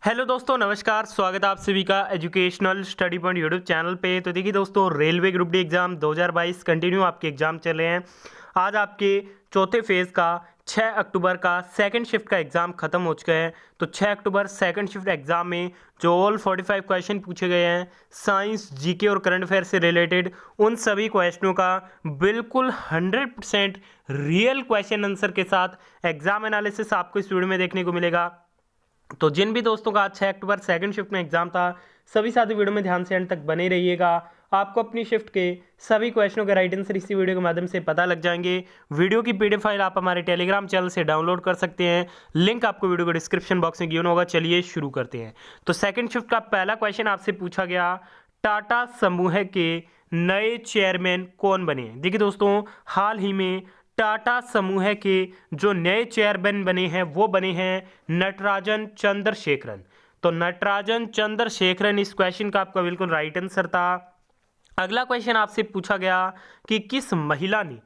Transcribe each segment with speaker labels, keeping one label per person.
Speaker 1: Hello दोस्तों, नमस्कार। स्वागत है आप सभी का educational study point YouTube channel पे। तो देखिए दोस्तों, railway group D exam 2022 continue आपके एग्ज़ाम चल रहे हैं। आज आपके चौथे फेज़ का 6 अक्टूबर का सेकंड शिफ्ट का एग्ज़ाम ख़त्म हो चुका है। तो 6 अक्टूबर सेकंड शिफ्ट एग्ज़ाम में जो ऑल 45 क्वेश्चन पूछे गए हैं साइंस, जीके और करंट अफेयर से रिलेटेड, उन सभी क्वेश्चनों का बिल्कुल 100% रियल क्वेश्चन आंसर के साथ एग्ज़ाम एनालिसिस आपको इस वीडियो में देखने को मिलेगा। तो जिन भी दोस्तों का आज 6 अक्टूबर सेकंड शिफ्ट में एग्जाम था, सभी साथी वीडियो में ध्यान से एंड तक बने रहिएगा। आपको अपनी शिफ्ट के सभी क्वेश्चनों के राइट आंसर इसी वीडियो के माध्यम से पता लग जाएंगे। वीडियो की पीडीएफ फाइल आप हमारे टेलीग्राम चैनल से डाउनलोड कर सकते हैं। लिंक आपको वीडियो के डिस्क्रिप्शन बॉक्स में गिवन होगा। चलिए शुरू करते हैं। तो सेकंड शिफ्ट का पहला क्वेश्चन आपसे पूछा गया, टाटा समूह के नए चेयरमैन कौन बने? देखिए दोस्तों, हाल ही में टाटा समूह के जो नए चेयरमैन बने हैं वो बने हैं नटराजन चंद्रशेखरन। तो नटराजन चंद्रशेखरन इस क्वेश्चन का आपका बिल्कुल राइट आंसर था। अगला क्वेश्चन आपसे पूछा गया कि किस महिला ने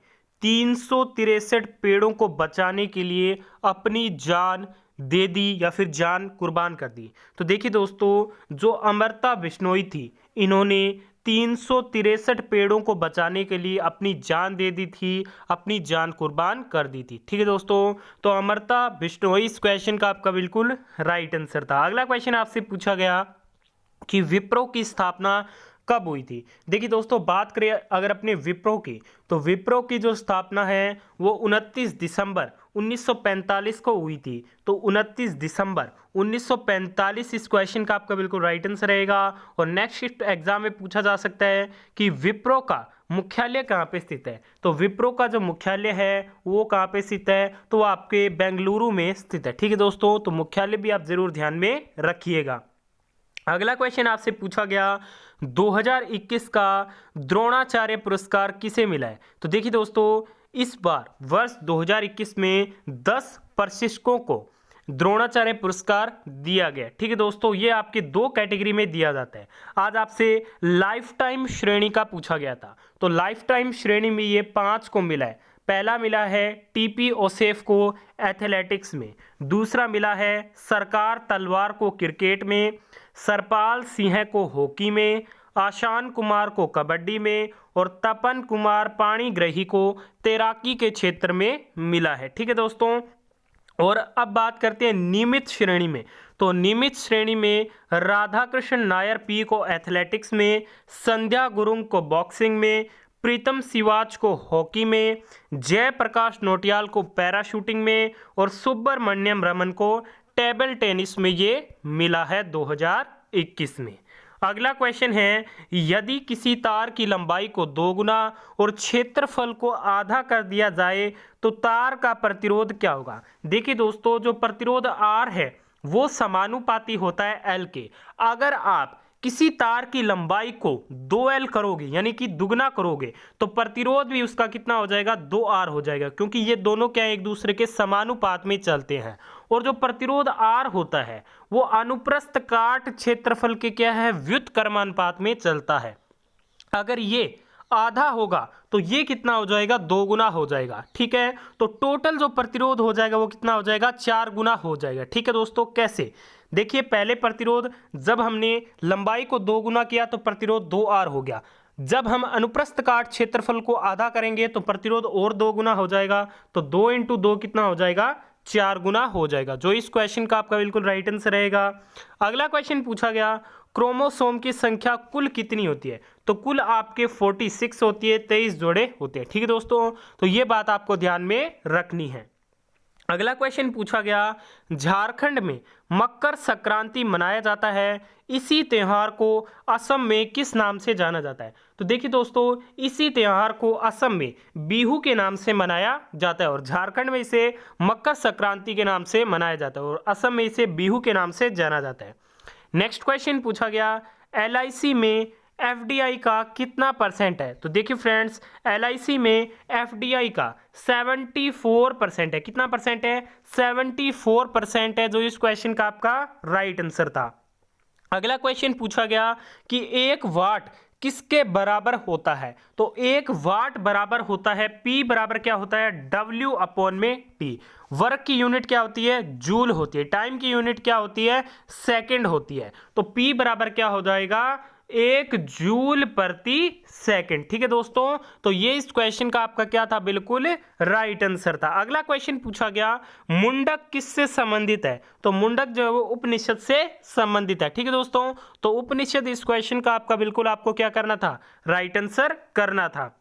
Speaker 1: 363 पेड़ों को बचाने के लिए अपनी जान दे दी या फिर जान कुर्बान कर दी? तो देखिए दोस्तों, जो अमृता बिश्नोई थी, इन्होंने 363 पेड़ों को बचाने के लिए अपनी जान दे दी थी, अपनी जान कुर्बान कर दी थी। ठीक है दोस्तों, तो अमृता बिश्नोई इस क्वेश्चन का आपका बिल्कुल राइट आंसर था। अगला क्वेश्चन आपसे पूछा गया कि विप्रो की स्थापना कब हुई थी? देखिए दोस्तों, बात करें अगर अपने विप्रो की, तो विप्रो की जो स्थापना है वो 29 दिसंबर 1945 को हुई थी। तो 29 दिसंबर 1945 इस क्वेश्चन का आपका बिल्कुल राइट आंसर रहेगा। और नेक्स्ट एग्जाम में पूछा जा सकता है कि विप्रो का मुख्यालय कहाँ पे स्थित है? तो विप्रो का जो मुख्यालय है वो कहाँ पे स्थित है? तो वो आपके बेंगलुरु में स्थित है। ठीक है दोस्तों, तो मुख्यालय भी आप जरूर ध्यान में रखिएगा। अगला क्वेश्चन आपसे पूछा गया, 2021 का द्रोणाचार्य पुरस्कार किसे मिला है? तो देखिए दोस्तों, इस बार वर्ष 2021 में 10 प्रशिक्षकों को द्रोणाचार्य पुरस्कार दिया गया। ठीक है दोस्तों, ये आपके दो कैटेगरी में दिया जाता है। आज आपसे लाइफ टाइम श्रेणी का पूछा गया था, तो लाइफ टाइम श्रेणी में ये 5 को मिला है। पहला मिला है टीपी ओसेफ को एथलेटिक्स में, दूसरा मिला है सरकार तलवार को क्रिकेट में, सरपाल सिंह को हॉकी में, आशान कुमार को कबड्डी में और तपन कुमार पाणिग्रही को तैराकी के क्षेत्र में मिला है। ठीक है दोस्तों, और अब बात करते हैं नियमित श्रेणी में। तो नियमित श्रेणी में राधाकृष्ण नायर पी को एथलेटिक्स में, संध्या गुरुंग को बॉक्सिंग में, प्रीतम सिवाच को हॉकी में, जयप्रकाश नोटियाल को पैराशूटिंग में और सुब्रमण्यम रमन को टेबल टेनिस में ये मिला है 2021 में। अगला क्वेश्चन है, यदि किसी तार की लंबाई को दोगुना और क्षेत्रफल को आधा कर दिया जाए तो तार का प्रतिरोध क्या होगा? देखिए दोस्तों, जो प्रतिरोध R है वो समानुपाती होता है L के। अगर आप किसी तार की लंबाई को 2L करोगे यानी कि दुगना करोगे तो प्रतिरोध भी उसका कितना हो जाएगा? 2R हो जाएगा, क्योंकि ये दोनों क्या एक दूसरे के समानुपात में चलते हैं। और जो प्रतिरोध R होता है वो अनुप्रस्थ काट क्षेत्रफल के क्या है? व्युत्क्रमानुपात में चलता है। अगर ये आधा होगा तो ये कितना हो जाएगा? 2 गुना हो जाएगा। ठीक है, तो टोटल जो प्रतिरोध हो जाएगा वो कितना हो जाएगा? 4 गुना हो जाएगा। ठीक है दोस्तों, कैसे? देखिए, पहले प्रतिरोध जब हमने लंबाई को 2 गुना किया तो प्रतिरोध 2R हो गया। जब हम अनुप्रस्थ काट क्षेत्रफल को आधा करेंगे तो प्रतिरोध और 2 गुना हो जाएगा। तो 2 × 2 कितना हो जाएगा? 4 गुना हो जाएगा, जो इस क्वेश्चन का आपका बिल्कुल राइट आंसर रहेगा। अगला क्वेश्चन पूछा गया, क्रोमोसोम की संख्या कुल कितनी होती है? तो कुल आपके 46 होती है, 23 जोड़े होते हैं। ठीक है दोस्तों, तो ये बात आपको ध्यान में रखनी है। अगला क्वेश्चन पूछा गया, झारखंड में मकर संक्रांति मनाया जाता है, इसी त्योहार को असम में किस नाम से जाना जाता है? तो देखिए दोस्तों, इसी त्योहार को असम में बिहू के नाम से मनाया जाता है और झारखंड में इसे मकर संक्रांति के नाम से मनाया जाता है और असम में इसे बिहू के नाम से जाना जाता है। नेक्स्ट क्वेश्चन पूछा गया, LIC में FDI का कितना % है? तो देखिए फ्रेंड्स, LIC में FDI का 74% है। कितना % है? 74% है, जो इस क्वेश्चन का आपका राइट आंसर था। अगला क्वेश्चन पूछा गया कि 1 वाट किसके बराबर होता है? तो 1 वाट बराबर होता है P बराबर क्या होता है? W अपॉन में T। वर्क की यूनिट क्या होती है? जूल होती है। टाइम की यूनिट क्या होती है? सेकंड होती है। तो P बराबर क्या हो जाएगा? 1 जूल प्रति सेकंड। ठीक है दोस्तों, तो ये इस क्वेश्चन का आपका क्या था? बिल्कुल राइट आंसर था। अगला क्वेश्चन पूछा गया, मुंडक किससे संबंधित है? तो मुंडक जो है वो उपनिषद से संबंधित है। ठीक है दोस्तों, तो उपनिषद इस क्वेश्चन का आपका बिल्कुल आपको क्या करना था? राइट आंसर करना था।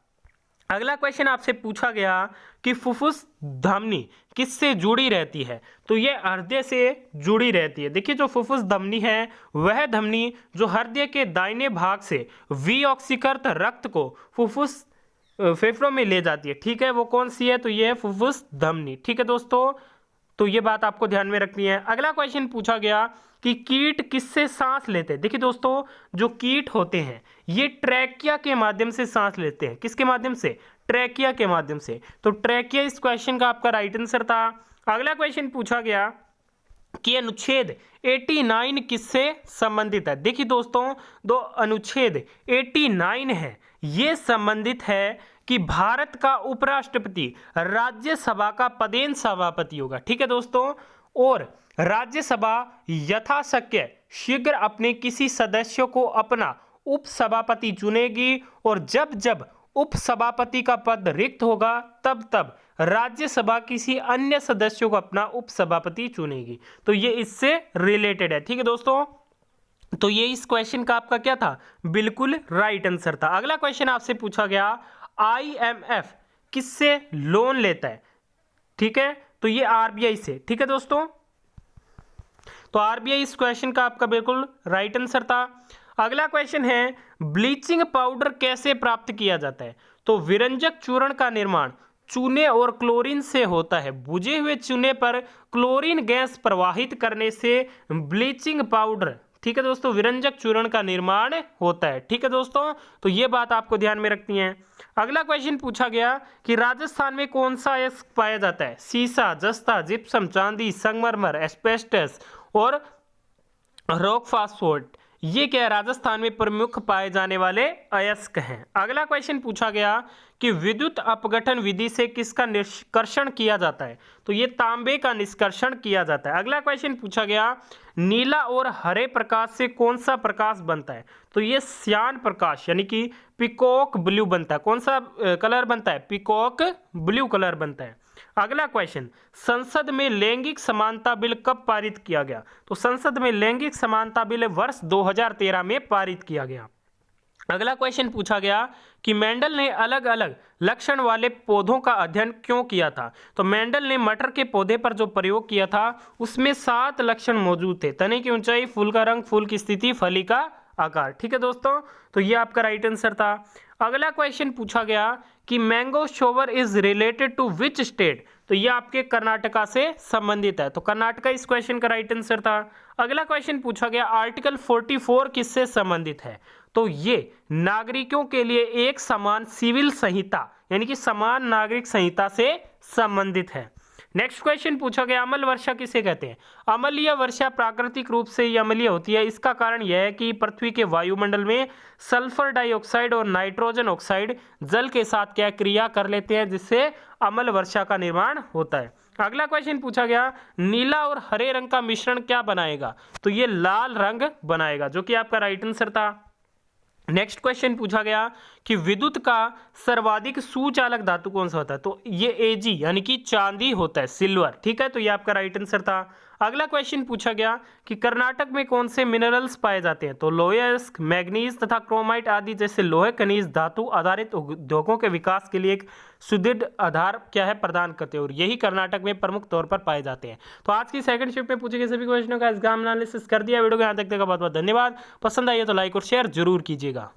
Speaker 1: अगला क्वेश्चन आपसे पूछा गया कि फुफ्फुस धमनी किससे जुड़ी रहती है? तो ये हृदय से जुड़ी रहती है। देखिए, जो फुफ्फुस धमनी है वह धमनी जो हृदय के दाहिने भाग से विऑक्सीकृत रक्त को फुफ्फुस फेफड़ों में ले जाती है। ठीक है, वो कौन सी है? तो ये है फुफ्फुस धमनी। ठीक है दोस्तों, तो ये बात आपको ध्यान में रखनी है। अगला क्वेश्चन पूछा गया कि कीट किससे सांस लेते हैं? देखिए दोस्तों, जो कीट होते हैं ये ट्रैकिया के माध्यम से सांस लेते हैं। किसके माध्यम से? ट्रैकिया के माध्यम से। तो ट्रैकिया इस क्वेश्चन का आपका राइट आंसर था। अगला क्वेश्चन पूछा गया कि अनुच्छेद 89 किससे संबंधित है? देखिए दोस्तों, दो अनुच्छेद 89 है, ये संबंधित है कि भारत का उपराष्ट्रपति राज्यसभा का पदेन सभापति होगा। ठीक है दोस्तों, और राज्यसभा यथाशक्य शीघ्र अपने किसी सदस्य को अपना उपसभापति चुनेगी, और जब जब उपसभापति का पद रिक्त होगा तब तब राज्यसभा किसी अन्य सदस्य को अपना उपसभापति चुनेगी। तो ये इससे रिलेटेड है। ठीक है दोस्तों, तो ये इस क्वेश्चन का आपका क्या था? बिल्कुल राइट आंसर था। अगला क्वेश्चन आपसे पूछा गया, IMF किससे लोन लेता है? ठीक है, तो ये RBI से। ठीक है दोस्तों, तो RBI इस क्वेश्चन का आपका बिल्कुल राइट आंसर था। अगला क्वेश्चन है, ब्लीचिंग पाउडर कैसे प्राप्त किया जाता है? तो विरंजक चूर्ण का निर्माण चूने और क्लोरीन से होता है। बुझे हुए चूने पर क्लोरीन गैस प्रवाहित करने से ब्लीचिंग पाउडर, ठीक है दोस्तों, विरंजक चूर्ण का निर्माण होता है। ठीक है दोस्तों, तो ये बात आपको ध्यान में रखनी है। अगला क्वेश्चन पूछा गया कि राजस्थान में कौन सा अयस्क पाया जाता है? सीसा, जस्ता, जिप्सम, चांदी, संगमरमर, एस्बेस्टस और रॉक फास्फोर्ट, ये क्या है? राजस्थान में प्रमुख पाए जाने वाले अयस्क हैं। अगला क्वेश्चन पूछा गया कि विद्युत अपघटन विधि से किसका निष्कर्षण किया जाता है? तो ये तांबे का निष्कर्षण किया जाता है। अगला क्वेश्चन पूछा गया, नीला और हरे प्रकाश से कौन सा प्रकाश बनता है? तो ये श्यान प्रकाश यानी कि पिकॉक ब्लू बनता है। कौन सा कलर बनता है? पिकॉक ब्लू कलर बनता है। अगला क्वेश्चन, संसद में लैंगिक समानता बिल कब पारित किया गया? तो संसद में लैंगिक समानता बिल वर्ष 2013 में पारित किया गया। अगला क्वेश्चन पूछा गया कि मेंडल ने अलग अलग लक्षण वाले पौधों का अध्ययन क्यों किया था? तो मेंडल ने मटर के पौधे पर जो प्रयोग किया था उसमें 7 लक्षण मौजूद थे। तने की ऊंचाई, फूल का रंग, फूल की स्थिति, फली का आकार। ठीक है दोस्तों, तो ये आपका राइट आंसर था। अगला क्वेश्चन पूछा गया कि mango shower is related to which state? तो ये आपके कर्नाटका से संबंधित है। तो कर्नाटका इस क्वेश्चन का राइट आंसर था। अगला क्वेश्चन पूछा गया, आर्टिकल 44 किससे संबंधित है? तो ये नागरिकों के लिए एक समान सिविल संहिता यानी कि समान नागरिक संहिता से संबंधित है। नेक्स्ट क्वेश्चन पूछा गया, अम्ल वर्षा किसे कहते हैं? अम्लीय वर्षा प्राकृतिक रूप से ही अम्लीय होती है। इसका कारण यह है कि पृथ्वी के वायुमंडल में सल्फर डाइऑक्साइड और नाइट्रोजन ऑक्साइड जल के साथ क्या क्रिया कर लेते हैं, जिससे अम्ल वर्षा का निर्माण होता है। अगला क्वेश्चन पूछा गया, नीला और हरे रंग का मिश्रण क्या बनाएगा? तो ये लाल रंग बनाएगा, जो कि आपका राइट आंसर था। नेक्स्ट क्वेश्चन पूछा गया कि विद्युत का सर्वाधिक सुचालक धातु कौन सा होता है? तो ये Ag यानी कि चांदी होता है, सिल्वर। ठीक है, तो ये आपका राइट आंसर था। अगला क्वेश्चन पूछा गया कि कर्नाटक में कौन से मिनरल्स पाए जाते हैं? तो लोहयस्क, मैग्नीज तथा क्रोमाइट आदि जैसे लोहे खनिज धातु आधारित उद्योगों के विकास के लिए एक सुदृढ़ आधार क्या है प्रदान करते हैं, और यही कर्नाटक में प्रमुख तौर पर पाए जाते हैं। तो आज की सेकंड शिफ्ट में पूछे गए सभी क्वेश्चनों का एग्जाम एनालिसिस कर दिया। वीडियो को यहाँ तक देखा बहुत बहुत धन्यवाद। पसंद आई है तो लाइक और शेयर जरूर कीजिएगा।